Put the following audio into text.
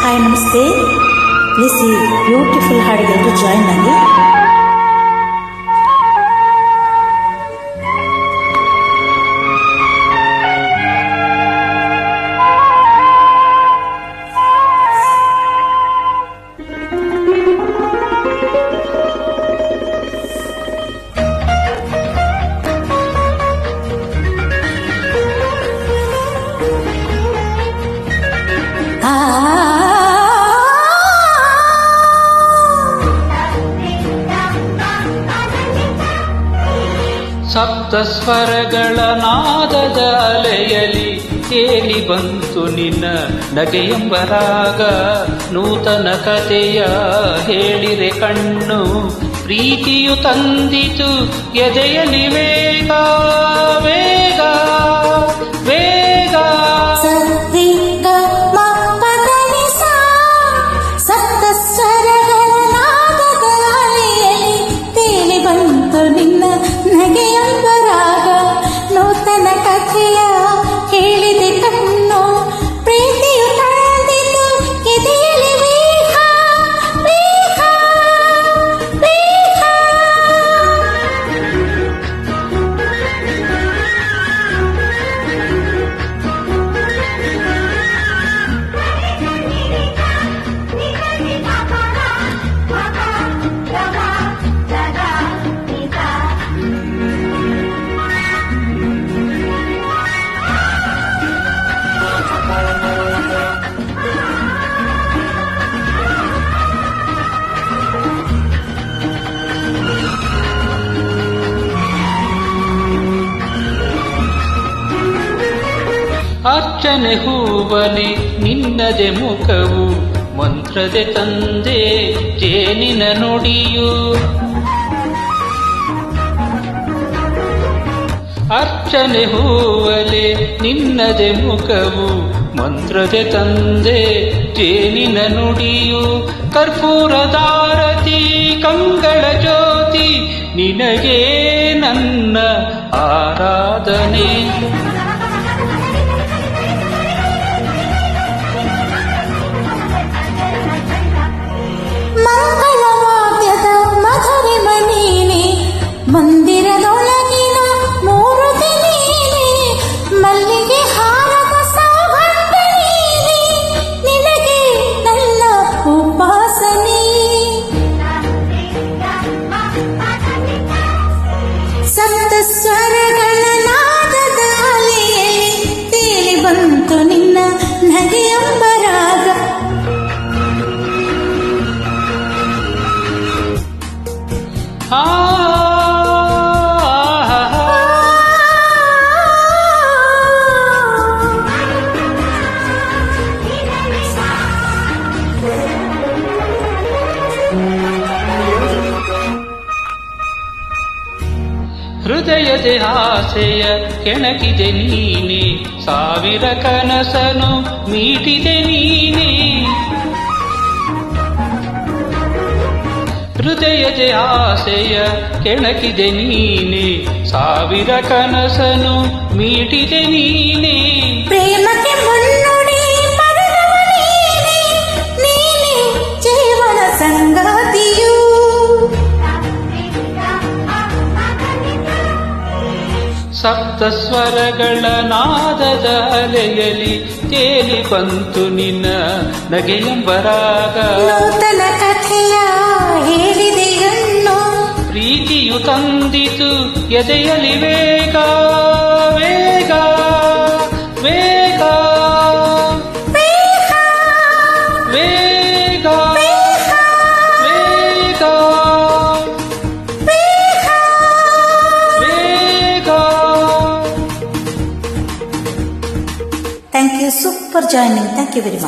Hi ನಮಸ್ತೆ, please ಈ beautiful ಹಾಡಿಗೆ ಎಲ್ಲರೂ ಜಾಯಿನ್ ಆಗಿ. ಸಪ್ತ ಸ್ವರಗಳ ನಾದದ ಅಲೆಯಲಿ ತೇಲಿ ಬಂತು ನಿನ್ನ ನಗೆಯೆಂಬ ರಾಗ. ನೂತನ ಕಥೆಯ ಹೇಳಿರೆ ಕಣ್ಣು, ಪ್ರೀತಿಯು ತಂದಿತು ಎದೆಯಲಿ ವೇಗ ವೇಗ ವೇಗ. ಸಪ್ತ ಸ್ವರಗಳ ನಾದದ ಅಲೆಯಲಿ ತೇಲಿ ಬಂತು ನಿನ್ನ ನಗೆಯೆಂಬ ರಾಗ. ನೂತನ ಕಥೆಯ ಹೇಳಿದೆ ಕಣ್ಣು, ಪ್ರೀತಿಯು ತಂದಿತು ಎದೆಯಲಿ ವೇಗ ವೇಗ ವೇಗ. ಅರ್ಚನೆ ಹೂವಲಿ ನಿನ್ನದೆ ಮುಖವು, ಮಂತ್ರದೆ ತಂದೆ ಜೇನಿನ ನುಡಿಯು. ಅರ್ಚನೆ ಹೂವಲೆ ನಿನ್ನದೆ ಮುಖವು, ಮಂತ್ರದೆ ತಂದೆ ಜೇನಿನ ನುಡಿಯು. ಕರ್ಪೂರದಾರತಿ ಕಂಗಳ ಜ್ಯೋತಿ, ನಿನಗೆ ನನ್ನ ಆರಾಧನೆ. ಮಂಗಳವಾದ್ಯದ ಮಧುರೆ ಮನೀನೆ, ಮಂದಿರದೊಳಗಿನ ಮೂರುತಿ ನೀನೆ. ಮಲ್ಲಿಗೆ ಹಾರದ ಸೌಗಂಧ ನೀನೆ, ನಿನಗೆ ನನ್ನ ಉಪಾಸನೆ. ಸಪ್ತ ಸ್ವರಗಳ ನಾದದ ಅಲೆಯಲ್ಲಿ ತೇಲಿ ಬಂತು ನಿನ್ನ ನಗೆಯೆಂಬ ರಾಗ. ಹೃದಯದ ಆಸೆಯ ಕೆಣಕಿದೆ ನೀನೆ, ಸಾವಿರ ಕನಸನು ಮೀಟಿದೆ ನೀನೆ. ಹೃದಯದ ಆಸೆಯ ಕೆಣಕಿದೆ ನೀನೆ, ಸಾವಿರ ಕನಸನು ಮೀಟಿದೆ ನೀನೆ. ಪ್ರೇಮಕ್ಕೆ ಮುನ್ನುಡಿ ಬರೆದವ ನೀನೆ, ನೀನೆ ಜೀವನ ಸಂಗಾತಿಯು. ಸಪ್ತ ಸ್ವರಗಳ ನಾದದ ಅಲೆಯಲಿ ತೇಲಿ ಬಂತು ನಿನ್ನ ನಗೆಯೆಂಬ ರಾಗ. ನೂತನ ಕಥೆಯ ಹೇಳಿದೆ ಹೆಣ್ಣು, ಪ್ರೀತಿಯು ತಂದಿತು ಎದೆಯಲಿ ವೇಗ ವೇಗ ವೇಗ ವೇಗ ವೇಗ ವೇಗ ವೇಗ. Thank you, super joining. Thank you very much.